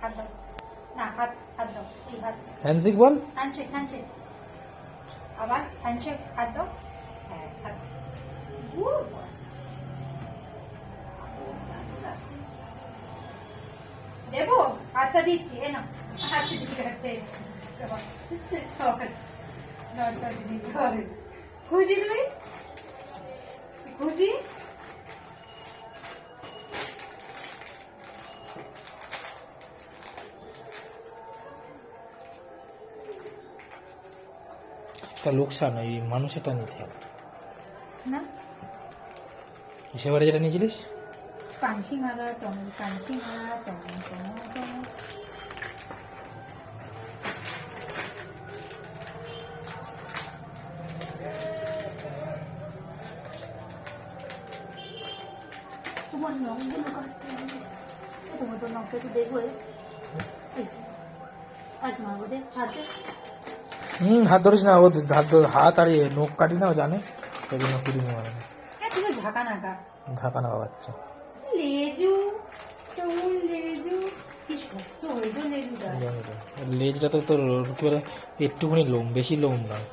হাত দাও না, হাত হাত দাও, এই হাত। হ্যান্ডশেক বল। হ্যান্ডশেক, হ্যান্ডশেক, আবার হ্যান্ডশেক, হাত দাও। হ্যাঁ, হাত। Good boy. দেবো? আচ্ছা দিচ্ছি, এ না। আচ্ছা ঠিক আছে। খুশি তুই? খুশি? একটা লোকসান ওই মানুষেরটা নিতে হবে। না, সেবারে যেটা নিয়েছিলিস কানসিঙারা, টমেটো, কানসিঙারা, টমেটো। তোমার নখগুলো কাটতে হবে। তোমার তো নখটা একটু দেখবো। আজ মারবো দে, হাতে। হাত ধরিস না, ও হাত আর নখ কাটি না, ও জানে ওই জন্য কুড়ি মারে না। তুমি ঝাঁকা নাকা। ঢাকা না বাচ্চা লেজু, কেমন লেজু, কি শক্ত হয়েছে লেজুটা। লেজটা তো তোর কি বলে একটুখানি লোম, বেশি লোম নয়।